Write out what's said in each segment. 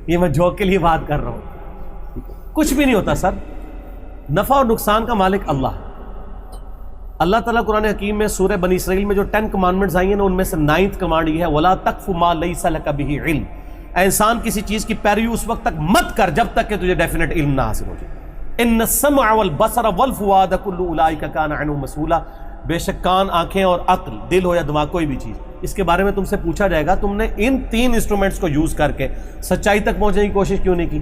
یہ میں جوک کے لیے بات کر رہا ہوں. کچھ بھی نہیں ہوتا سر. نفع اور نقصان کا مالک اللہ. اللہ تعالیٰ قرآن حکیم میں سورہ بنی اسرائیل میں جو 10 کمانڈمنٹس آئی ہیں نا، ان میں سے 9th کمانڈ یہ ہے وَلَا تَقْفُ مَا لَيْسَ لَكَ بِهِ عِلْم. اے انسان کسی چیز کی پیروی اس وقت تک مت کر جب تک کہ تجھے ڈیفینیٹ علم نہ حاصل ہو جائے. ان السمع والبصر والفؤاد كل اولئک کان عنہ مسئولا. بے شک کان، آنکھیں اور عقل، دل ہو یا دماغ، کوئی بھی چیز، اس کے بارے میں تم سے پوچھا جائے گا تم نے ان 3 انسٹرومنٹس کو یوز کر کے سچائی تک پہنچنے کی کوشش کیوں نہیں کی.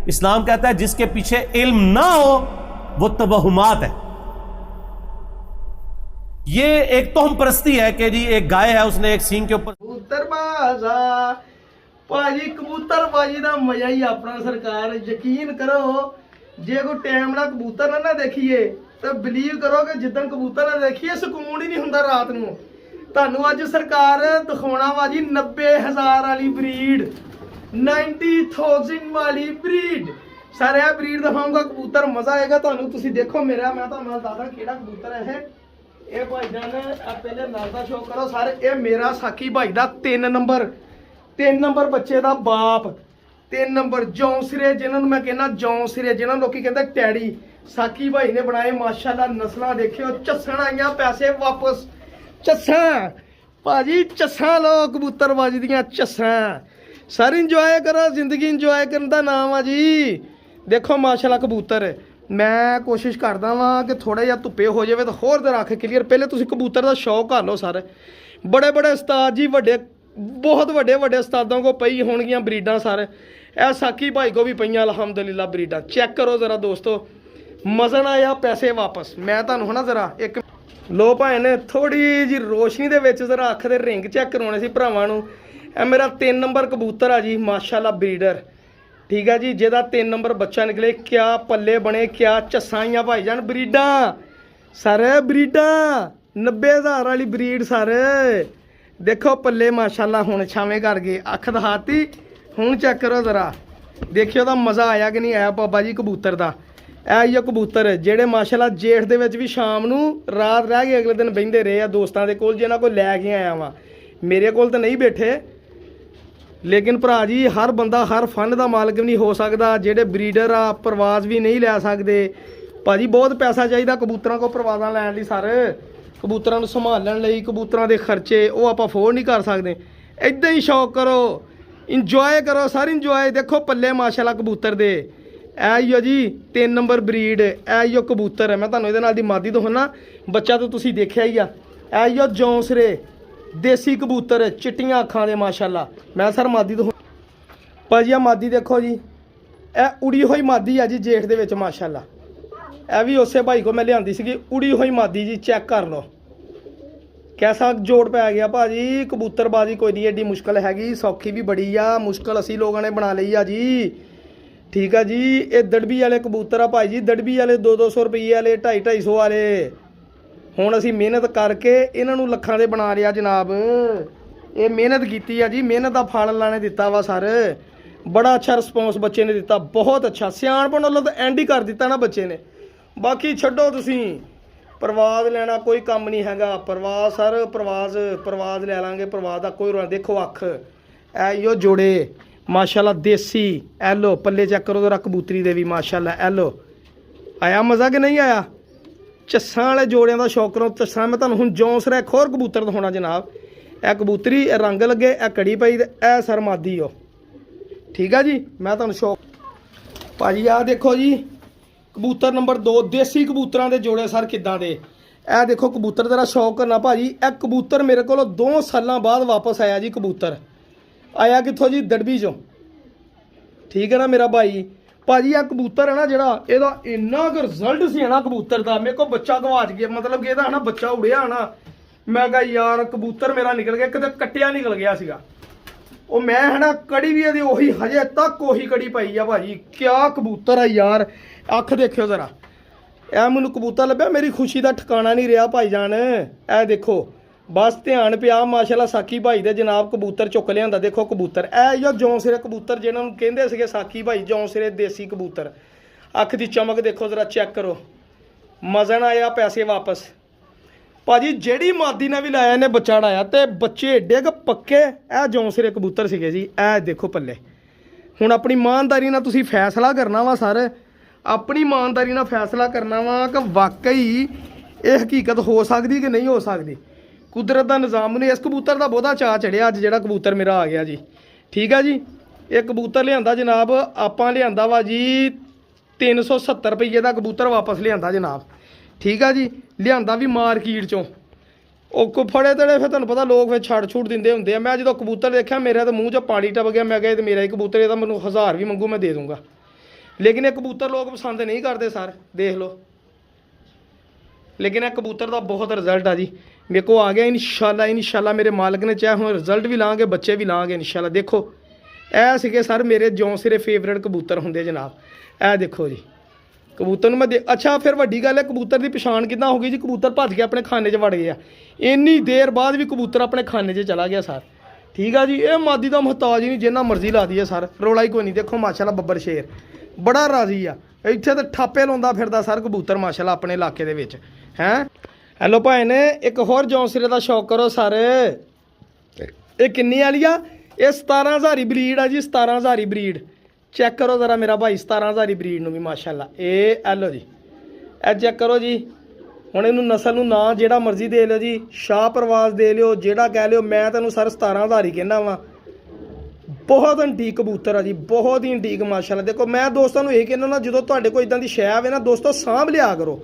اسلام کہتا ہے جس کے پیچھے علم نہ ہو وہ توہمات ہے. یہ ایک توہم پرستی ہے کہ جی ایک گائے ہے، اس نے ایک سینگ کے اوپر کبوتر بازا ਭਾਜੀ ਕਬੂਤਰ ਬਾਜੀ ਦਾ ਮਜ਼ਾ ਹੀ ਆਪਣਾ ਸਰਕਾਰ. ਯਕੀਨ ਕਰੋ ਜੇ ਕੋਈ ਟਾਈਮ ਨਾਲ ਕਬੂਤਰ ਨਾ ਦੇਖੀਏ ਤਾਂ ਬਲੀਵ ਕਰੋ ਕਿ ਜਿੱਦਣ ਕਬੂਤਰ ਨਾ ਦੇਖੀਏ ਸਕੂਨ ਹੀ ਨਹੀਂ ਹੁੰਦਾ ਰਾਤ ਨੂੰ. ਤੁਹਾਨੂੰ ਅੱਜ ਸਰਕਾਰ ਦਿਖਾਉਣਾ ਬਾਜੀ 90,000 ਵਾਲੀ ਬਰੀਡ, 90,000 ਵਾਲੀ ਬਰੀਡ. ਸਾਰੇ ਆ ਬਰੀਡ ਦਿਖਾਉਂਗਾ ਕਬੂਤਰ, ਮਜ਼ਾ ਆਏਗਾ ਤੁਹਾਨੂੰ. ਤੁਸੀਂ ਦੇਖੋ ਮੇਰਾ, ਮੈਂ ਤੁਹਾਨੂੰ ਦੱਸਦਾ ਕਿਹੜਾ ਕਬੂਤਰ ਹੈ ਇਹ ਭਾਈ ਜਾਨ. ਆ ਪਹਿਲੇ ਨਾਲ ਦਾ ਸ਼ੋਅ ਕਰੋ ਸਾਰੇ. ਇਹ ਮੇਰਾ ਸਾਕੀ ਭਾਈ ਦਾ 3 ਨੰਬਰ ਬੱਚੇ ਦਾ ਬਾਪ, 3 ਨੰਬਰ ਜੌਂਸਰੇ, ਜਿਨ੍ਹਾਂ ਨੂੰ ਮੈਂ ਕਹਿੰਦਾ ਜੌਂਸਰੇ, ਜਿਨ੍ਹਾਂ ਨੂੰ ਲੋਕੀ ਕਹਿੰਦੇ ਟੈਡੀ, ਸਾਕੀ ਭਾਈ ਨੇ ਬਣਾਏ. ਮਾਸ਼ਾਅੱਲਾ ਨਸਲਾਂ ਦੇਖਿਓ, ਚੱਸਣ ਆਈਆਂ, ਪੈਸੇ ਵਾਪਸ. ਚੱਸਾਂ ਭਾਜੀ, ਚੱਸਾਂ ਲੋ ਕਬੂਤਰਬਾਜੀ ਦੀਆਂ ਚੱਸਾਂ. ਸਰ ਇੰਜੋਏ ਕਰੋ, ਜ਼ਿੰਦਗੀ ਇੰਜੋਏ ਕਰਨ ਦਾ ਨਾਮ ਆ ਜੀ. ਦੇਖੋ ਮਾਸ਼ਾਅੱਲਾ ਕਬੂਤਰ. ਮੈਂ ਕੋਸ਼ਿਸ਼ ਕਰਦਾ ਵਾਂ ਕਿ ਥੋੜਾ ਜਿਹਾ ਧੁੱਪੇ ਹੋ ਜਾਵੇ ਤਾਂ ਹੋਰ ਦਰ ਅੱਖ ਕਲੀਅਰ. ਪਹਿਲੇ ਤੁਸੀਂ ਕਬੂਤਰ ਦਾ ਸ਼ੌਕ ਕਰ ਲਓ ਸਰ. ਬੜੇ ਉਸਤਾਦ ਜੀ, ਵੱਡੇ ਬਹੁਤ ਵੱਡੇ ਉਸਤਾਦਾਂ ਕੋ ਪਈ ਹੋਣਗੀਆਂ ਬਰੀਡਾਂ ਸਰ. ਇਹ ਸਾਕੀ ਭਾਈ ਕੋ ਵੀ ਪਈਆਂ ਅਲਹਮਦੁਲਿਲਾ ਬਰੀਡਾਂ. ਚੈੱਕ ਕਰੋ ਜ਼ਰਾ ਦੋਸਤੋ, ਮਜ਼ਾ ਨਾ ਆਇਆ, ਪੈਸੇ ਵਾਪਸ. ਮੈਂ ਤੁਹਾਨੂੰ ਹਨਾ ਜ਼ਰਾ ਇੱਕ ਲੋ ਭਾਈ ਨੇ ਥੋੜੀ ਜੀ ਰੋਸ਼ਨੀ ਦੇ ਵਿੱਚ ਜ਼ਰਾ ਅੱਖ ਦੇ ਰਿੰਗ ਚੈੱਕ ਕਰਵਾਉਣੇ ਸੀ ਭਰਾਵਾਂ ਨੂੰ. ਇਹ ਮੇਰਾ 3 ਨੰਬਰ ਕਬੂਤਰ ਆ ਜੀ ਮਾਸ਼ਾਅੱਲਾ ਬਰੀਡਰ, ਠੀਕ ਹੈ ਜੀ, ਜਿਹਦਾ 3 ਨੰਬਰ ਬੱਚਾ ਨਿਕਲੇ. ਕਿਆ ਪੱਲੇ ਬਣੇ, ਕਿਆ ਚੱਸਾਈਆਂ ਭਾਈ ਜਾਨ ਬਰੀਡਾਂ ਸਰ. ਬਰੀਡਾਂ 90,000 ਵਾਲੀ ਬਰੀਡ ਸਰ. ਦੇਖੋ ਪੱਲੇ ਮਾਸ਼ਾਅੱਲਾ ਹੁਣ ਛਾਵੇਂ ਕਰ ਗਏ. ਅੱਖ ਦਿਖਾਤੀ, ਹੁਣ ਚੈੱਕ ਕਰੋ ਜ਼ਰਾ, ਦੇਖਿਓ ਤਾਂ ਮਜ਼ਾ ਆਇਆ ਕਿ ਨਹੀਂ ਆਇਆ ਬਾਬਾ ਜੀ ਕਬੂਤਰ ਦਾ. ਇਹ ਹੀ ਕਬੂਤਰ ਜਿਹੜੇ ਮਾਸ਼ਾਅੱਲਾ ਜੇਠ ਦੇ ਵਿੱਚ ਵੀ ਸ਼ਾਮ ਨੂੰ ਰਾਤ ਰਹਿ ਕੇ ਅਗਲੇ ਦਿਨ ਬਹਿੰਦੇ ਰਹੇ ਆ ਦੋਸਤਾਂ ਦੇ ਕੋਲ, ਜਿਹਨਾਂ ਕੋਲ ਲੈ ਕੇ ਆਇਆ ਵਾਂ. ਮੇਰੇ ਕੋਲ ਤਾਂ ਨਹੀਂ ਬੈਠੇ, ਲੇਕਿਨ ਭਰਾ ਜੀ ਹਰ ਬੰਦਾ ਹਰ ਫਨ ਦਾ ਮਾਲਕ ਵੀ ਨਹੀਂ ਹੋ ਸਕਦਾ. ਜਿਹੜੇ ਬਰੀਡਰ ਆ ਪ੍ਰਵਾਜ਼ ਵੀ ਨਹੀਂ ਲੈ ਸਕਦੇ ਭਾਜੀ. ਬਹੁਤ ਪੈਸਾ ਚਾਹੀਦਾ ਕਬੂਤਰਾਂ ਕੋਲ ਪ੍ਰਵਾਜ਼ਾਂ ਲੈਣ ਲਈ ਸਰ. ਕਬੂਤਰਾਂ ਨੂੰ ਸੰਭਾਲਣ ਲਈ, ਕਬੂਤਰਾਂ ਦੇ ਖਰਚੇ ਉਹ ਆਪਾਂ ਅਫੋਰਡ ਨਹੀਂ ਕਰ ਸਕਦੇ. ਇੱਦਾਂ ਹੀ ਸ਼ੌਕ ਕਰੋ, ਇੰਜੋਏ ਕਰੋ ਸਰ, ਇੰਜੋਏ. ਦੇਖੋ ਪੱਲੇ ਮਾਸ਼ਾਅੱਲਾ ਕਬੂਤਰ ਦੇ. ਇਹ ਹੀ ਜੀ 3 ਨੰਬਰ ਬਰੀਡ, ਇਹ ਹੀ ਕਬੂਤਰ ਹੈ. ਮੈਂ ਤੁਹਾਨੂੰ ਇਹਦੇ ਨਾਲ ਦੀ ਮਾਦੀ ਦਿਖਾਉਣਾ, ਬੱਚਾ ਤਾਂ ਤੁਸੀਂ ਦੇਖਿਆ ਹੀ ਆ. ਇਹ ਹੀ ਜੌਂਸਰੇ ਦੇਸੀ ਕਬੂਤਰ, ਚਿੱਟੀਆਂ ਅੱਖਾਂ ਦੇ ਮਾਸ਼ਾਅੱਲਾ. ਮੈਂ ਸਰ ਮਾਦੀ ਦਿਖਾ ਭਾਜੀ, ਆ ਮਾਦੀ ਦੇਖੋ ਜੀ, ਇਹ ਉੜੀ ਹੋਈ ਮਾਦੀ ਆ ਜੀ ਜੇਠ ਦੇ ਵਿੱਚ ਮਾਸ਼ਾਅੱਲਾ. ਇਹ ਵੀ ਉਸੇ ਭਾਈ ਕੋ ਮੈਂ ਲਿਆਂਦੀ ਸੀਗੀ, ਉੜੀ ਹੋਈ ਮਾਦੀ ਜੀ. ਚੈੱਕ ਕਰ ਲਓ ਕੈਸਾ ਜੋੜ ਪੈ ਗਿਆ ਭਾਜੀ. ਕਬੂਤਰਬਾਜ਼ੀ ਕੋਈ ਨਹੀਂ ਏਡੀ ਮੁਸ਼ਕਲ ਹੈਗੀ, ਸੌਖੀ ਵੀ ਬੜੀ ਆ. ਮੁਸ਼ਕਲ ਅਸੀਂ ਲੋਕਾਂ ਨੇ ਬਣਾ ਲਈ ਆ ਜੀ, ਠੀਕ ਆ ਜੀ. ਇਹ ਦੜਬੀ ਵਾਲੇ ਕਬੂਤਰ ਆ ਭਾਈ ਜੀ, ਦੜਬੀ ਵਾਲੇ 200 ਰੁਪਏ ਵਾਲੇ, 250 ਵਾਲੇ. ਹੁਣ ਅਸੀਂ ਮਿਹਨਤ ਕਰਕੇ ਇਹਨਾਂ ਨੂੰ ਲੱਖਾਂ ਦੇ ਬਣਾ ਲਿਆ ਜਨਾਬ. ਇਹ ਮਿਹਨਤ ਕੀਤੀ ਆ ਜੀ, ਮਿਹਨਤ ਦਾ ਫਲ ਅੱਲਾ ਨੇ ਦਿੱਤਾ ਵਾ ਸਰ. ਬੜਾ ਅੱਛਾ ਰਿਸਪੌਂਸ ਬੱਚੇ ਨੇ ਦਿੱਤਾ, ਬਹੁਤ ਅੱਛਾ. ਸਿਆਣਪਣ ਵੱਲੋਂ ਤਾਂ ਐਂਡ ਹੀ ਕਰ ਦਿੱਤਾ ਨਾ ਬੱਚੇ ਨੇ. ਬਾਕੀ ਛੱਡੋ ਤੁਸੀਂ, ਪ੍ਰਵਾਜ਼ ਲੈਣਾ ਕੋਈ ਕੰਮ ਨਹੀਂ ਹੈਗਾ. ਪ੍ਰਵਾਜ਼ ਸਰ, ਪ੍ਰਵਾਜ਼ ਲੈ ਲਾਂਗੇ, ਪ੍ਰਵਾਜ਼ ਦਾ ਕੋਈ ਰੋਣਾ. ਦੇਖੋ ਅੱਖ, ਐ ਜੋੜੇ ਮਾਸ਼ਾਅੱਲਾ ਦੇਸੀ. ਐਲੋ ਪੱਲੇ ਚੈੱਕ ਕਰੋ ਜ਼ਰਾ ਕਬੂਤਰੀ ਦੇ ਵੀ ਮਾਸ਼ਾਅੱਲਾ. ਐਲੋ ਆਇਆ ਮਜ਼ਾ ਕਿ ਨਹੀਂ ਆਇਆ? ਚੱਸਾਂ ਵਾਲੇ ਜੋੜਿਆਂ ਦਾ ਸ਼ੌਕ ਕਰੋ. ਚੱਸਾਂ ਮੈਂ ਤੁਹਾਨੂੰ ਹੁਣ ਜੌਂਸਰਾ ਇੱਕ ਹੋਰ ਕਬੂਤਰ ਦਿਖਾਉਣਾ ਜਨਾਬ. ਇਹ ਕਬੂਤਰੀ, ਇਹ ਰੰਗ ਲੱਗੇ, ਇਹ ਕੜੀ ਪਈ ਤੇ ਇਹ ਸਰ ਮਾਦੀ ਹੋ, ਠੀਕ ਆ ਜੀ. ਮੈਂ ਤੁਹਾਨੂੰ ਸ਼ੌਕ ਭਾਜੀ ਆਹ ਦੇਖੋ ਜੀ ਕਬੂਤਰ ਨੰਬਰ 2 ਦੇਸੀ ਕਬੂਤਰਾਂ ਦੇ ਜੋੜੇ ਸਰ ਕਿੱਦਾਂ ਦੇ. ਇਹ ਦੇਖੋ ਕਬੂਤਰ ਤੇਰਾ ਸ਼ੌਕ ਕਰਨਾ ਭਾਜੀ. ਇਹ ਕਬੂਤਰ ਮੇਰੇ ਕੋਲੋਂ 2 ਸਾਲਾਂ ਬਾਅਦ ਵਾਪਸ ਆਇਆ ਜੀ. ਕਬੂਤਰ ਆਇਆ ਕਿੱਥੋਂ ਜੀ? ਦੜਬੀ ਚੋਂ, ਠੀਕ ਹੈ ਨਾ ਮੇਰਾ ਭਾਈ. ਭਾਜੀ ਇਹ ਕਬੂਤਰ ਹੈ ਨਾ ਜਿਹੜਾ, ਇਹਦਾ ਇੰਨਾ ਕੁ ਰਿਜ਼ਲਟ ਸੀ ਨਾ ਕਬੂਤਰ ਦਾ. ਮੇਰੇ ਕੋਲ ਬੱਚਾ ਗਵਾਚ ਗਿਆ, ਮਤਲਬ ਕਿ ਇਹਦਾ ਹੈ ਨਾ ਬੱਚਾ ਉੜਿਆ ਨਾ. ਮੈਂ ਕਿਹਾ ਯਾਰ ਕਬੂਤਰ ਮੇਰਾ ਨਿਕਲ ਗਿਆ, ਕਿਤੇ ਕੱਟਿਆ ਨਿਕਲ ਗਿਆ ਸੀਗਾ ਉਹ. ਮੈਂ ਹੈ ਨਾ ਕੜੀ ਵੀ ਇਹਦੀ ਉਹੀ, ਹਜੇ ਤੱਕ ਉਹੀ ਕੜੀ ਪਈ ਆ ਭਾਜੀ. ਕਿਆ ਕਬੂਤਰ ਆ ਯਾਰ, ਅੱਖ ਦੇਖਿਓ ਜ਼ਰਾ. ਇਹ ਮੈਨੂੰ ਕਬੂਤਰ ਲੱਭਿਆ, ਮੇਰੀ ਖੁਸ਼ੀ ਦਾ ਠਿਕਾਣਾ ਨਹੀਂ ਰਿਹਾ ਭਾਈ ਜਾਨ. ਇਹ ਦੇਖੋ ਬਸ ਧਿਆਨ ਪਿਆ ਮਾਸ਼ਾਅੱਲਾ ਸਾਕੀ ਭਾਈ ਦੇ ਜਨਾਬ. ਕਬੂਤਰ ਚੁੱਕ ਲਿਆਂਦਾ. ਦੇਖੋ ਕਬੂਤਰ, ਇਹ ਜੋ ਜੌਂਸਰੇ ਕਬੂਤਰ ਜਿਹਨਾਂ ਨੂੰ ਕਹਿੰਦੇ ਸੀਗੇ ਸਾਕੀ ਭਾਈ, ਜੌਂਸਰੇ ਦੇਸੀ ਕਬੂਤਰ. ਅੱਖ ਦੀ ਚਮਕ ਦੇਖੋ ਜ਼ਰਾ, ਚੈੱਕ ਕਰੋ. ਮਜ਼ਾ ਨਾ ਆਇਆ, ਪੈਸੇ ਵਾਪਸ ਭਾਜੀ. ਜਿਹੜੀ ਮਾਦੀ ਨੇ ਵੀ ਲਾਇਆ ਇਹਨੇ ਬੱਚਾ ਡਾਇਆ ਤੇ ਬੱਚੇ ਡਿੱਗ ਪੱਕੇ. ਇਹ ਜੌਂਸਰੇ ਕਬੂਤਰ ਸੀਗੇ ਜੀ. ਇਹ ਦੇਖੋ ਪੱਲੇ, ਹੁਣ ਆਪਣੀ ਇਮਾਨਦਾਰੀ ਨਾਲ ਤੁਸੀਂ ਫੈਸਲਾ ਕਰਨਾ ਵਾ ਸਰ, ਆਪਣੀ ਇਮਾਨਦਾਰੀ ਨਾਲ ਫੈਸਲਾ ਕਰਨਾ ਵਾ ਕਿ ਵਾਕਈ ਇਹ ਹਕੀਕਤ ਹੋ ਸਕਦੀ ਕਿ ਨਹੀਂ ਹੋ ਸਕਦੀ। ਕੁਦਰਤ ਦਾ ਨਿਜ਼ਾਮ ਨੇ ਇਸ ਕਬੂਤਰ ਦਾ ਬਹੁਤਾ ਚਾਅ ਚੜਿਆ ਅੱਜ ਜਿਹੜਾ ਕਬੂਤਰ ਮੇਰਾ ਆ ਗਿਆ ਜੀ। ਠੀਕ ਆ ਜੀ, ਇਹ ਕਬੂਤਰ ਲਿਆਂਦਾ ਜਨਾਬ ਆਪਾਂ ਲਿਆਂਦਾ ਵਾ ਜੀ 370 ਰੁਪਏ ਦਾ ਕਬੂਤਰ ਵਾਪਸ ਲਿਆਂਦਾ ਜਨਾਬ। ਠੀਕ ਆ ਜੀ, ਲਿਆਂਦਾ ਵੀ ਮਾਰਕੀਟ ਚੋਂ। ਉਹ ਕੋ ਫੜੇ ਤੜੇ ਫਿਰ ਤੁਹਾਨੂੰ ਪਤਾ ਲੋਕ ਫਿਰ ਛੱਡ ਛੂਟ ਦਿੰਦੇ ਹੁੰਦੇ ਆ। ਮੈਂ ਜਦੋਂ ਕਬੂਤਰ ਦੇਖਿਆ ਮੇਰੇ ਤਾਂ ਮੂੰਹ 'ਚ ਪਾਣੀ ਟੱਪ ਗਿਆ। ਮੈਂ ਕਿਹਾ ਇਹ ਤਾਂ ਮੇਰਾ ਹੀ ਕਬੂਤਰ, ਇਹ ਤਾਂ ਮੈਨੂੰ 1000 ਵੀ ਮੰਗੂ ਮੈਂ ਦੇ ਦੂੰਗਾ। ਲੇਕਿਨ ਇਹ ਕਬੂਤਰ ਲੋਕ ਪਸੰਦ ਨਹੀਂ ਕਰਦੇ ਸਰ, ਦੇਖ ਲਓ। ਲੇਕਿਨ ਇਹ ਕਬੂਤਰ ਦਾ ਬਹੁਤ ਰਿਜ਼ਲਟ ਆ ਜੀ, ਮੇਰੇ ਕੋ ਆ ਗਿਆ ਇਨਸ਼ਾਅੱਲਾ ਮੇਰੇ ਮਾਲਕ ਨੇ ਚਾਹਿਆ ਹੁਣ ਰਿਜ਼ਲਟ ਵੀ ਲਾਂਗੇ, ਬੱਚੇ ਵੀ ਲਾਂਗੇ ਇਨਸ਼ਾਅੱਲਾ। ਦੇਖੋ ਇਹ ਸੀਗੇ ਸਰ ਮੇਰੇ ਜਿਉਂ ਸਿਰੇ ਫੇਵਰੇਟ ਕਬੂਤਰ ਹੁੰਦੇ ਜਨਾਬ। ਇਹ ਦੇਖੋ ਜੀ ਕਬੂਤਰ ਨੂੰ ਮੈਂ ਅੱਛਾ ਫਿਰ ਵੱਡੀ ਗੱਲ ਹੈ ਕਬੂਤਰ ਦੀ ਪਛਾਣ ਕਿੱਦਾਂ ਹੋ ਗਈ ਜੀ। ਕਬੂਤਰ ਭੱਜ ਕੇ ਆਪਣੇ ਖਾਨੇ 'ਚ ਵੜ ਗਿਆ, ਇੰਨੀ ਦੇਰ ਬਾਅਦ ਵੀ ਕਬੂਤਰ ਆਪਣੇ ਖਾਨੇ 'ਚ ਚਲਾ ਗਿਆ ਸਰ। ਠੀਕ ਆ ਜੀ, ਇਹ ਮਾਦੀ ਦਾ ਮੁਹਤਾਜ ਹੀ ਨਹੀਂ, ਜਿੰਨਾ ਮਰਜ਼ੀ ਲਾ ਦਈਏ ਸਰ, ਰੌਲਾ ਹੀ ਕੋਈ ਨਹੀਂ। ਦੇਖੋ ਮਾਸ਼ਾਅੱਲਾ ਬੱਬਰ ਸ਼ੇਰ ਬੜਾ ਰਾਜ਼ੀ ਆ, ਇੱਥੇ ਤਾਂ ਠਾਪੇ ਲਾਉਂਦਾ ਫਿਰਦਾ ਸਰ ਕਬੂਤਰ ਮਾਸ਼ਾਅੱਲਾ ਆਪਣੇ ਇਲਾਕੇ ਦੇ ਵਿੱਚ ਹੈ। ਹੈਲੋ ਭਾਈ ਨੇ ਇੱਕ ਹੋਰ ਜੌਂਸਿਰੇ ਦਾ ਸ਼ੌਕ ਕਰੋ ਸਰ। ਇਹ ਕਿੰਨੀ ਵਾਲੀ ਆ? ਇਹ 17000 ਬਰੀਡ ਆ ਜੀ, 17000 ਬਰੀਡ। ਚੈੱਕ ਕਰੋ ਜ਼ਰਾ ਮੇਰਾ ਭਾਈ 17000 ਬਰੀਡ ਨੂੰ ਵੀ ਮਾਸ਼ਾਅੱਲਾ। ਇਹ ਐਲੋ ਜੀ, ਇਹ ਚੈੱਕ ਕਰੋ ਜੀ। ਹੁਣ ਇਹਨੂੰ ਨਸਲ ਨੂੰ ਨਾਂ ਜਿਹੜਾ ਮਰਜ਼ੀ ਦੇ ਲਿਓ ਜੀ, ਸ਼ਾਹ ਪਰਵਾਜ਼ ਦੇ ਲਿਓ, ਜਿਹੜਾ ਕਹਿ ਲਿਓ। ਮੈਂ ਤੈਨੂੰ ਸਰ 17000 ਹੀ ਕਹਿੰਦਾ ਵਾਂ। ਬਹੁਤ ਐਂਟੀਕ ਕਬੂਤਰ ਆ ਜੀ, ਬਹੁਤ ਹੀ ਐਂਟੀਕ ਮਾਸ਼ਾਅੱਲਾ। ਦੇਖੋ ਮੈਂ ਦੋਸਤਾਂ ਨੂੰ ਇਹ ਕਹਿੰਦਾ ਨਾ, ਜਦੋਂ ਤੁਹਾਡੇ ਕੋਲ ਇਦਾਂ ਦੀ ਸ਼ੈ ਆਵੇ ਨਾ ਦੋਸਤੋ ਸਾਂਭ ਲਿਆ ਕਰੋ।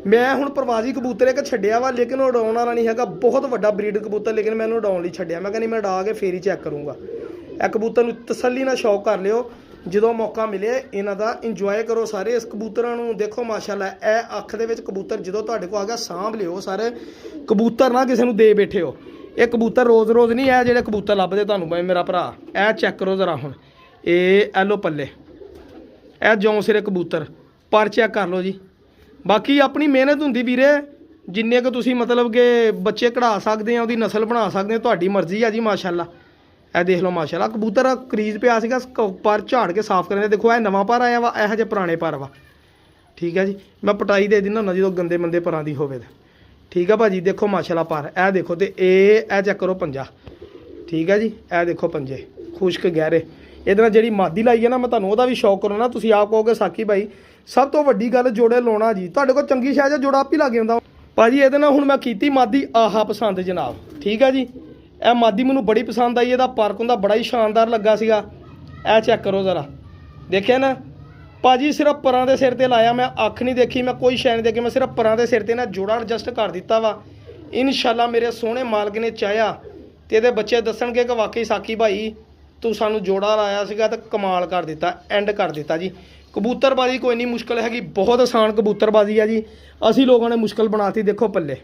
ਮੈਂ ਹੁਣ ਪ੍ਰਵਾਜ਼ੀ ਕਬੂਤਰ ਇੱਕ ਛੱਡਿਆ ਵਾ, ਲੇਕਿਨ ਉਹ ਉਡਾਉਣ ਵਾਲਾ ਨਹੀਂ ਹੈਗਾ, ਬਹੁਤ ਵੱਡਾ ਬਰੀਡ ਕਬੂਤਰ, ਲੇਕਿਨ ਮੈਂ ਇਹਨੂੰ ਉਡਾਉਣ ਲਈ ਛੱਡਿਆ। ਮੈਂ ਕਹਿੰਦੀ ਮੈਂ ਉਡਾ ਕੇ ਫੇਰ ਹੀ ਚੈੱਕ ਕਰੂੰਗਾ। ਇਹ ਕਬੂਤਰ ਨੂੰ ਤਸੱਲੀ ਨਾਲ ਸ਼ੌਕ ਕਰ ਲਿਓ, ਜਦੋਂ ਮੌਕਾ ਮਿਲੇ ਇਹਨਾਂ ਦਾ ਇੰਜੋਏ ਕਰੋ ਸਾਰੇ। ਇਸ ਕਬੂਤਰਾਂ ਨੂੰ ਦੇਖੋ ਮਾਸ਼ਾਅੱਲਾ, ਇਹ ਅੱਖ ਦੇ ਵਿੱਚ ਕਬੂਤਰ ਜਦੋਂ ਤੁਹਾਡੇ ਕੋਲ ਆ ਗਿਆ ਸਾਂਭ ਲਿਓ ਸਾਰੇ। ਕਬੂਤਰ ਨਾ ਕਿਸੇ ਨੂੰ ਦੇ ਬੈਠੇ ਹੋ। ਇਹ ਕਬੂਤਰ ਰੋਜ਼ ਰੋਜ਼ ਨਹੀਂ, ਇਹ ਜਿਹੜੇ ਕਬੂਤਰ ਲੱਭਦੇ ਤੁਹਾਨੂੰ ਮੇਰਾ ਭਰਾ, ਇਹ ਚੈੱਕ ਕਰੋ ਜ਼ਰਾ। ਹੁਣ ਇਹ ਐਲੋ ਪੱਲੇ, ਇਹ ਜੌਂ ਸਿਰੇ ਕਬੂਤਰ ਪਰ ਚੈੱਕ ਕਰ ਲਓ ਜੀ। ਬਾਕੀ ਆਪਣੀ ਮਿਹਨਤ ਹੁੰਦੀ ਵੀਰੇ, ਜਿੰਨੇ ਕੁ ਤੁਸੀਂ ਮਤਲਬ ਕਿ ਬੱਚੇ ਕਢਾ ਸਕਦੇ ਆ, ਉਹਦੀ ਨਸਲ ਬਣਾ ਸਕਦੇ ਆ, ਤੁਹਾਡੀ ਮਰਜ਼ੀ ਆ ਜੀ ਮਾਸ਼ਾਅੱਲਾ। ਇਹ ਦੇਖ ਲਓ ਮਾਸ਼ਾਅੱਲਾ ਕਬੂਤਰ ਕਰੀਜ਼ ਪਿਆ ਸੀਗਾ, ਪਰ ਝਾੜ ਕੇ ਸਾਫ਼ ਕਰਨ ਦੇ। ਦੇਖੋ ਇਹ ਨਵਾਂ ਪਰ ਆਇਆ ਵਾ, ਇਹੋ ਜਿਹੇ ਪੁਰਾਣੇ ਪਰ ਵਾ। ਠੀਕ ਹੈ ਜੀ, ਮੈਂ ਪਟਾਈ ਦੇ ਦਿੰਦਾ ਹੁੰਦਾ ਜਦੋਂ ਗੰਦੇ ਮੰਦੇ ਪਰਾਂ ਦੀ ਹੋਵੇ ਤਾਂ। ਠੀਕ ਆ ਭਾਜੀ, ਦੇਖੋ ਮਾਸ਼ਾਅੱਲਾ ਪਰ ਇਹ ਦੇਖੋ। ਤੇ ਇਹ ਚੈੱਕ ਕਰੋ ਪੰਜਾ। ਠੀਕ ਹੈ ਜੀ, ਇਹ ਦੇਖੋ ਪੰਜੇ ਖੁਸ਼ਕ ਗਹਿਰੇ। ਇਹਦੇ ਨਾਲ ਜਿਹੜੀ ਮਾਦੀ ਲਾਈ ਹੈ ਨਾ, ਮੈਂ ਤੁਹਾਨੂੰ ਉਹਦਾ ਵੀ ਸ਼ੌਕ ਕਰੋ ਨਾ। ਤੁਸੀਂ ਆਪ ਕਹੋਗੇ ਸਾਕੀ ਭਾਈ ਸਭ ਤੋਂ ਵੱਡੀ ਗੱਲ ਜੋੜੇ ਲਾਉਣਾ ਜੀ। ਤੁਹਾਡੇ ਕੋਲ ਚੰਗੀ ਸ਼ਾਇਦ ਜੋੜਾ ਆਪ ਹੀ ਲੱਗ ਜਾਂਦਾ ਭਾਜੀ। ਇਹਦੇ ਨਾਲ ਹੁਣ ਮੈਂ ਕੀਤੀ ਮਾਦੀ ਆਹਾ ਪਸੰਦ ਜਨਾਬ। ਠੀਕ ਹੈ ਜੀ, ਇਹ ਮਾਦੀ ਮੈਨੂੰ ਬੜੀ ਪਸੰਦ ਆਈ। ਇਹਦਾ ਪਾਰਕ ਹੁੰਦਾ ਬੜਾ ਹੀ ਸ਼ਾਨਦਾਰ ਲੱਗਾ ਸੀਗਾ। ਇਹ ਚੈੱਕ ਕਰੋ ਜ਼ਰਾ, ਦੇਖਿਆ ਨਾ ਭਾਜੀ, ਸਿਰਫ ਪਰਾਂ ਦੇ ਸਿਰ ਤੇ ਲਾਇਆ, ਮੈਂ ਅੱਖ ਨਹੀਂ ਦੇਖੀ, ਮੈਂ ਕੋਈ ਸ਼ੈ ਨਹੀਂ ਦੇਖੀ, ਮੈਂ ਸਿਰਫ ਪਰਾਂ ਦੇ ਸਿਰ ਤੇ ਨਾ ਜੋੜਾ ਐਡਜਸਟ ਕਰ ਦਿੱਤਾ ਵਾ। ਇਨਸ਼ਾਅੱਲਾ ਮੇਰੇ ਸੋਹਣੇ ਮਾਲਕ ਨੇ ਚਾਹਿਆ ਤੇ ਇਹਦੇ ਬੱਚੇ ਦੱਸਣਗੇ ਕਿ ਵਾਕਈ ਸਾਕੀ ਭਾਈ ਤੂੰ ਸਾਨੂੰ ਜੋੜਾ ਲਾਇਆ ਸੀਗਾ ਤੇ ਕਮਾਲ ਕਰ ਦਿੱਤਾ, ਐਂਡ ਕਰ ਦਿੱਤਾ ਜੀ। ਕਬੂਤਰਬਾਜ਼ੀ ਕੋਈ ਨਹੀਂ ਮੁਸ਼ਕਲ ਹੈਗੀ, ਬਹੁਤ ਆਸਾਨ ਕਬੂਤਰਬਾਜ਼ੀ ਆ ਜੀ। ਅਸੀਂ ਲੋਕਾਂ ਨੇ ਮੁਸ਼ਕਲ ਬਣਾਤੀ। ਦੇਖੋ ਪੱਲੇ,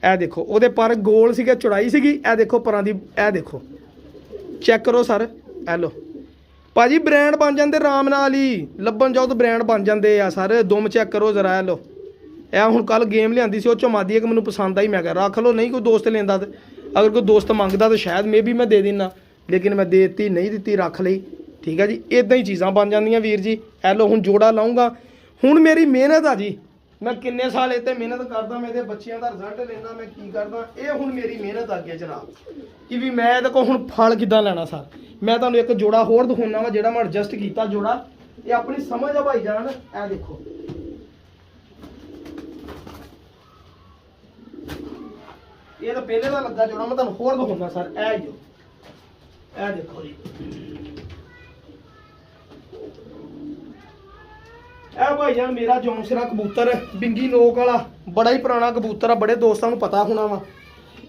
ਇਹ ਦੇਖੋ ਉਹਦੇ ਪਰ ਗੋਲ ਸੀਗੇ, ਚੌੜਾਈ ਸੀਗੀ। ਇਹ ਦੇਖੋ ਪਰਾਂ ਦੀ, ਇਹ ਦੇਖੋ ਚੈੱਕ ਕਰੋ ਸਰ। ਇਹ ਲੋ ਭਾਜੀ ਬ੍ਰਾਂਡ ਬਣ ਜਾਂਦੇ ਆਰਾਮ ਨਾਲ ਹੀ, ਲੱਭਣ ਜਾਓ ਤਾਂ ਬ੍ਰਾਂਡ ਬਣ ਜਾਂਦੇ ਆ ਸਰ। ਦੁਮ ਚੈੱਕ ਕਰੋ ਜ਼ਰਾ। ਇਹ ਲੋ ਇਹ ਹੁਣ ਕੱਲ ਗੇਮ ਲਿਆਂਦੀ ਸੀ, ਉਹ ਚੋਂ ਮਾਦੀ ਇੱਕ ਮੈਨੂੰ ਪਸੰਦ ਆਈ, ਮੈਂ ਕਿਹਾ ਰੱਖ ਲਓ। ਨਹੀਂ ਕੋਈ ਦੋਸਤ ਲੈਂਦਾ ਤੇ ਅਗਰ ਕੋਈ ਦੋਸਤ ਮੰਗਦਾ ਤਾਂ ਸ਼ਾਇਦ ਮੇਬੀ ਮੈਂ ਦੇ ਦਿੰਦਾ, ਲੇਕਿਨ ਮੈਂ ਦੇ ਦਿੱਤੀ, ਨਹੀਂ ਦਿੱਤੀ, ਰੱਖ ਲਈ। ਠੀਕ ਹੈ ਜੀ, ਇਦਾਂ ਹੀ ਚੀਜ਼ਾਂ ਬਣ ਜਾਂਦੀਆਂ ਵੀਰ ਜੀ। ਇਹ ਲੋ ਹੁਣ ਜੋੜਾ ਲਾਉਂਗਾ। ਹੁਣ ਮੇਰੀ ਮਿਹਨਤ ਆ ਜੀ, ਮੈਂ ਕਿੰਨੇ ਸਾਲ ਇੱਥੇ ਮਿਹਨਤ ਕਰਦਾ, ਮੈਂ ਇਹਦੇ ਬੱਚਿਆਂ ਦਾ ਰਿਜ਼ਲਟ ਲੈਣਾ, ਮੈਂ ਕੀ ਕਰਦਾ। ਇਹ ਹੁਣ ਮੇਰੀ ਮਿਹਨਤ ਆ ਗਈ ਜਨਾਬ ਕਿ ਵੀ ਮੈਂ ਇਹਦੇ ਕੋਲ ਹੁਣ ਫਲ ਕਿੱਦਾਂ ਲੈਣਾ ਸਰ। ਮੈਂ ਤੁਹਾਨੂੰ ਇੱਕ ਜੋੜਾ ਹੋਰ ਦਿਖਾਉਣਾ ਵਾ ਜਿਹੜਾ ਮੈਂ ਐਡਜਸਟ ਕੀਤਾ ਜੋੜਾ। ਇਹ ਆਪਣੀ ਸਮਝ ਆ ਭਾਈ ਜਾਨ। ਇਹ ਦੇਖੋ ਇਹ ਤਾਂ ਪਹਿਲੇ ਦਾ ਲੱਗਾ ਜੋੜਾ, ਮੈਂ ਤੁਹਾਨੂੰ ਹੋਰ ਦਿਖਾਉਣਾ ਸਰ। ਇਹ ਜੋ ਇਹ ਦੇਖੋ ਜੀ, ਇਹ ਭਾਈ ਜਾਨ ਮੇਰਾ ਜੌਂਸਿਰਾ ਕਬੂਤਰ ਬਿੰਗੀ ਨੋਕ ਵਾਲਾ ਬੜਾ ਹੀ ਪੁਰਾਣਾ ਕਬੂਤਰ ਆ, ਬੜੇ ਦੋਸਤਾਂ ਨੂੰ ਪਤਾ ਹੋਣਾ ਵਾ।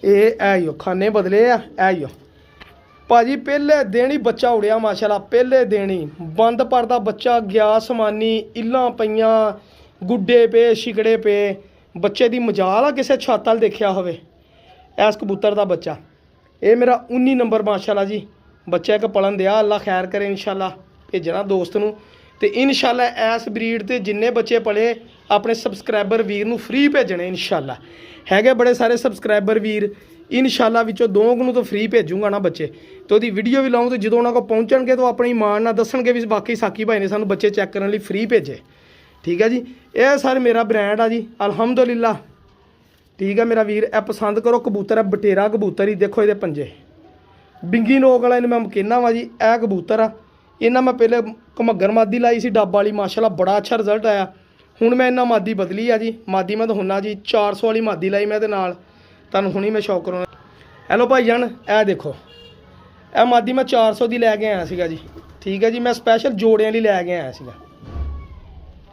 ਇਹ ਖਾਨੇ ਬਦਲੇ ਆ। ਇਹ ਭਾਜੀ ਪਹਿਲੇ ਦਿਨ ਹੀ ਬੱਚਾ ਉੜਿਆ ਮਾਸ਼ਾਅੱਲਾ, ਪਹਿਲੇ ਦਿਨ ਹੀ ਬੰਦ ਪਰਦਾ ਬੱਚਾ ਗਿਆ। ਸਮਾਨੀ ਇੱਲਾਂ ਪਈਆਂ, ਗੁੱਡੇ ਪਏ, ਸ਼ਿਕੜੇ ਪਏ। ਬੱਚੇ ਦੀ ਮਜਾਲ ਆ ਕਿਸੇ ਛੱਤ ਵੱਲ ਦੇਖਿਆ ਹੋਵੇ। ਇਸ ਕਬੂਤਰ ਦਾ ਬੱਚਾ ਇਹ ਮੇਰਾ 19 ਨੰਬਰ ਮਾਸ਼ਾਅੱਲਾ ਜੀ ਬੱਚਾ ਇੱਕ ਪਲਨ ਦਿਆ। ਅੱਲਾ ਖੈਰ ਕਰੇ ਇਨਸ਼ਾਅੱਲਾ, ਭੇਜਣਾ ਦੋਸਤ ਨੂੰ। ਤੇ ਇਨਸ਼ਾਅੱਲਾ ਇਸ ਬਰੀਡ ਤੇ ਜਿੰਨੇ ਬੱਚੇ ਪਲੇ ਆਪਣੇ ਸਬਸਕ੍ਰਾਈਬਰ ਵੀਰ ਨੂੰ ਫ੍ਰੀ ਭੇਜਣੇ ਇਨਸ਼ਾਅੱਲਾ। ਹੈਗੇ ਬੜੇ ਸਾਰੇ ਸਬਸਕ੍ਰਾਈਬਰ ਵੀਰ, ਇਨਸ਼ਾਅੱਲਾ ਵਿੱਚੋਂ 2 ਨੂੰ ਤਾਂ ਫ੍ਰੀ ਭੇਜੂਗਾ ਨਾ ਬੱਚੇ। ਤੇ ਉਹਦੀ ਵੀਡੀਓ ਵੀ ਲਾਉਂ ਤੇ ਜਦੋਂ ਉਹਨਾਂ ਕੋਲ ਪਹੁੰਚਣਗੇ ਤਾਂ ਆਪਣੀ ਮਾਂ ਨਾਲ ਦੱਸਣਗੇ ਵੀ ਬਾਕੀ ਸਾਕੀ ਭਾਈ ਨੇ ਸਾਨੂੰ ਬੱਚੇ ਚੈੱਕ ਕਰਨ ਲਈ ਫ੍ਰੀ ਭੇਜੇ। ਠੀਕ ਹੈ ਜੀ, ਇਹ ਸਰ ਮੇਰਾ ਬ੍ਰਾਂਡ ਆ ਜੀ ਅਲਹਮਦੁਲਿਲਾ। ਠੀਕ ਹੈ ਮੇਰਾ ਵੀਰ, ਇਹ ਪਸੰਦ ਕਰੋ ਕਬੂਤਰ ਹੈ ਬਟੇਰਾ ਕਬੂਤਰ ਹੀ। ਦੇਖੋ ਇਹਦੇ ਪੰਜੇ ਬਿੰਗੀ ਨੋਕ ਵਾਲਾ ਇਹਨੂੰ ਮੈਂ ਕਹਿੰਦਾ ਵਾ ਜੀ। ਇਹ ਕਬੂਤਰ ਆ ਇਹਨਾਂ ਮੈਂ ਪਹਿਲੇ ਘਮੱਗਰ ਮਾਦੀ ਲਾਈ ਸੀ ਡੱਬ ਵਾਲੀ, ਮਾਸ਼ਾਅੱਲਾ ਬੜਾ ਅੱਛਾ ਰਿਜ਼ਲਟ ਆਇਆ। ਹੁਣ ਮੈਂ ਇਹਨਾਂ ਮਾਦੀ ਬਦਲੀ ਆ ਜੀ, ਮਾਦੀ ਮੈਂ ਦਿਖਾਉਣਾ ਜੀ 400 ਵਾਲੀ ਮਾਦੀ ਲਾਈ ਮੈਂ, ਤੇ ਨਾਲ ਤੁਹਾਨੂੰ ਹੁਣੀ ਮੈਂ ਸ਼ੌਕ ਕਰਾਉਣਾ। ਹੈਲੋ ਭਾਈਜਾਨ, ਇਹ ਦੇਖੋ ਇਹ ਮਾਦੀ ਮੈਂ 400 ਦੀ ਲੈ ਕੇ ਆਇਆ ਸੀਗਾ ਜੀ, ਠੀਕ ਹੈ ਜੀ। ਮੈਂ ਸਪੈਸ਼ਲ ਜੋੜਿਆਂ ਲਈ ਲੈ ਕੇ ਆਇਆ ਸੀਗਾ,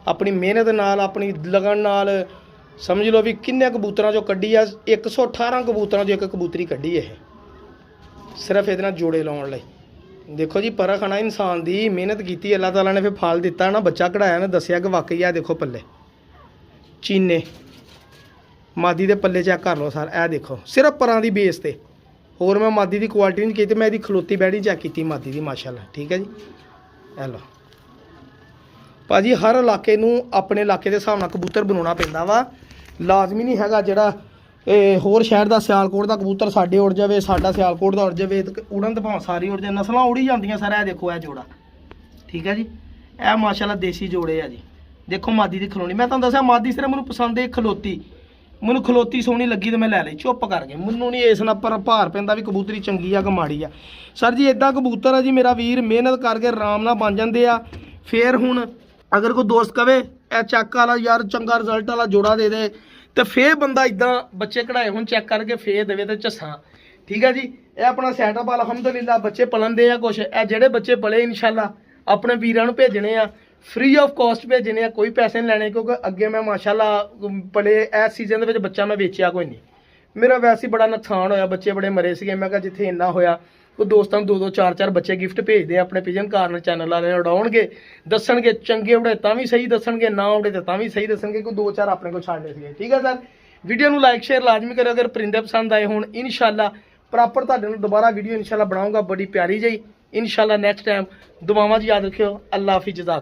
ਆਪਣੀ ਮਿਹਨਤ ਨਾਲ, ਆਪਣੀ ਲਗਨ ਨਾਲ। ਸਮਝ ਲਓ ਵੀ ਕਿੰਨੇ ਕਬੂਤਰਾਂ ਚੋਂ ਕੱਢੀ ਆ, 118 ਕਬੂਤਰਾਂ ਚੋਂ ਇੱਕ ਕਬੂਤਰੀ ਕੱਢੀ ਇਹ, ਸਿਰਫ ਇਹਦੇ ਨਾਲ ਜੋੜੇ ਲਾਉਣ ਲਈ। ਦੇਖੋ ਜੀ ਪਰਖ ਆਣਾ ਇਨਸਾਨ ਦੀ, ਮਿਹਨਤ ਕੀਤੀ ਅੱਲਾਹ ਤਾਲਾ ਨੇ, ਫਿਰ ਫਲ ਦਿੱਤਾ ਨਾ, ਬੱਚਾ ਕਢਾਇਆ ਨੇ, ਦੱਸਿਆ ਕਿ ਵਾਕਈ ਆ ਦੇਖੋ ਪੱਲੇ ਚੀਨੇ ਮਾਦੀ ਦੇ ਪੱਲੇ ਚੈੱਕ ਕਰ ਲਓ ਸਰ, ਇਹ ਦੇਖੋ ਸਿਰਫ ਪਰਾਂ ਦੀ ਬੇਸ ਤੇ। ਹੋਰ ਮੈਂ ਮਾਦੀ ਦੀ ਕੁਆਲਿਟੀ ਨਹੀਂ ਕੀਤੀ, ਮੈਂ ਇਹਦੀ ਖਲੋਤੀ ਬੈੜੀ ਚੈੱਕ ਕੀਤੀ ਮਾਦੀ ਦੀ ਮਾਸ਼ਾਅੱਲਾ, ਠੀਕ ਹੈ ਜੀ। ਇਹ ਲਓ ਭਾਜੀ, ਹਰ ਇਲਾਕੇ ਨੂੰ ਆਪਣੇ ਇਲਾਕੇ ਦੇ ਹਿਸਾਬ ਨਾਲ ਕਬੂਤਰ ਬਣਾਉਣਾ ਪੈਂਦਾ ਵਾ, ਲਾਜ਼ਮੀ ਨਹੀਂ ਹੈਗਾ ਜਿਹੜਾ ਹੋਰ ਸ਼ਹਿਰ ਦਾ ਸਿਆਲਕੋਟ ਦਾ ਕਬੂਤਰ ਸਾਡੇ ਉੜ ਜਾਵੇ, ਸਾਡਾ ਸਿਆਲਕੋਟ ਦਾ ਉੜ ਜਾਵੇ, ਤੇ ਉੜਨ ਤਾਂ ਭਾਵੇਂ ਸਾਰੀ ਉੜ ਜਾਏ, ਨਸਲਾਂ ਉੜੀ ਜਾਂਦੀਆਂ ਸਰ। ਇਹ ਦੇਖੋ ਇਹ ਜੋੜਾ, ਠੀਕ ਹੈ ਜੀ। ਇਹ ਮਾਸ਼ਾਅੱਲਾ ਦੇਸੀ ਜੋੜੇ ਆ ਜੀ। ਦੇਖੋ ਮਾਦੀ ਦੀ ਖਲੋਣੀ, ਮੈਂ ਤੁਹਾਨੂੰ ਦੱਸਿਆ ਮਾਦੀ ਸਿਰਫ ਮੈਨੂੰ ਪਸੰਦ ਹੈ ਖਲੋਤੀ, ਮੈਨੂੰ ਖਲੋਤੀ ਸੋਹਣੀ ਲੱਗੀ ਤੇ ਮੈਂ ਲੈ ਲਈ ਚੁੱਪ ਕਰਕੇ। ਮੈਨੂੰ ਨਹੀਂ ਇਸ ਨਾਲ ਪਰ ਭਾਰ ਪੈਂਦਾ ਵੀ ਕਬੂਤਰੀ ਚੰਗੀ ਆ ਕਿ ਮਾੜੀ ਆ। ਸਰ ਜੀ ਇਦਾਂ ਕਬੂਤਰ ਆ ਜੀ ਮੇਰਾ ਵੀਰ, ਮਿਹਨਤ ਕਰਕੇ ਆਰਾਮ ਨਾਲ ਬਣ ਜਾਂਦੇ ਆ। ਫੇਰ ਹੁਣ ਅਗਰ ਕੋਈ ਦੋਸਤ ਕਵੇ ਇਹ ਚੱਕ ਵਾਲਾ ਯਾਰ ਚੰਗਾ ਰਿਜ਼ਲਟ ਵਾਲਾ ਜੋੜਾ ਦੇ ਦੇ, ਤੇ ਫੇਰ ਬੰਦਾ ਇਦਾਂ ਬੱਚੇ ਕਢਾਏ ਹੁਣ ਚੈੱਕ ਕਰਕੇ ਫੇਰ ਦੇਵੇ ਤੇ ਝੱਸਾਂ, ਠੀਕ ਹੈ ਜੀ। ਇਹ ਆਪਣਾ ਸੈਟਅਪ ਅਲਹਮਦੁਲਿਲਾ ਬੱਚੇ ਪਲਣਦੇ ਆ ਕੁਛ। ਇਹ ਜਿਹੜੇ ਬੱਚੇ ਪਲੇ ਇਨਸ਼ਾਅੱਲਾ ਆਪਣੇ ਵੀਰਾਂ ਨੂੰ ਭੇਜਣੇ ਆ, ਫ੍ਰੀ ਆਫ ਕਾਸਟ ਭੇਜਣੇ ਆ, ਕੋਈ ਪੈਸੇ ਨਹੀਂ ਲੈਣੇ, ਕਿਉਂਕਿ ਅੱਗੇ ਮੈਂ ਮਾਸ਼ਾਅੱਲਾ ਪਲੇ ਇਸ ਸੀਜ਼ਨ ਦੇ ਵਿੱਚ ਬੱਚਾ ਮੈਂ ਵੇਚਿਆ ਕੋਈ ਨਹੀਂ। ਮੇਰਾ ਵੈਸੇ ਹੀ ਬੜਾ ਨੁਕਸਾਨ ਹੋਇਆ, ਬੱਚੇ ਬੜੇ ਮਰੇ ਸੀਗੇ। ਮੈਂ ਕਿਹਾ ਜਿੱਥੇ ਇੰਨਾ ਹੋਇਆ ਉਹ ਦੋਸਤਾਂ ਨੂੰ 2-2 4-4 ਬੱਚੇ ਗਿਫਟ ਭੇਜਦੇ ਆ, ਆਪਣੇ ਪਿਜਨ ਕਾਰਨਰ ਚੈਨਲ ਵਾਲੇ ਉਡਾਉਣਗੇ, ਦੱਸਣਗੇ ਚੰਗੇ ਉੜੇ ਤਾਂ ਵੀ ਸਹੀ ਦੱਸਣਗੇ, ਨਾ ਉੜੇ ਤਾਂ ਵੀ ਸਹੀ ਦੱਸਣਗੇ, ਕੋਈ 2-4 ਆਪਣੇ ਕੋਲ ਛੱਡਦੇ ਸੀਗੇ, ਠੀਕ ਹੈ ਸਰ। ਵੀਡੀਓ ਨੂੰ ਲਾਈਕ ਸ਼ੇਅਰ ਲਾਜ਼ਮੀ ਕਰਿਓ ਅਗਰ ਪਰਿੰਦੇ ਪਸੰਦ ਆਏ ਹੋਣ। ਇਨਸ਼ਾਅੱਲਾ ਪ੍ਰੋਪਰ ਤੁਹਾਡੇ ਨੂੰ ਦੁਬਾਰਾ ਵੀਡੀਓ ਇਨਸ਼ਾਅੱਲਾ ਬਣਾਉਂਗਾ, ਬੜੀ ਪਿਆਰੀ ਜਿਹੀ ਇਨਸ਼ਾਅੱਲਾ। ਨੈਕਸਟ ਟਾਈਮ ਦੁਆਵਾਂ 'ਚ ਯਾਦ ਰੱਖਿਓ। ਅੱਲਾ ਹਾਫਿਜ਼, ਜਜ਼ਾਕ।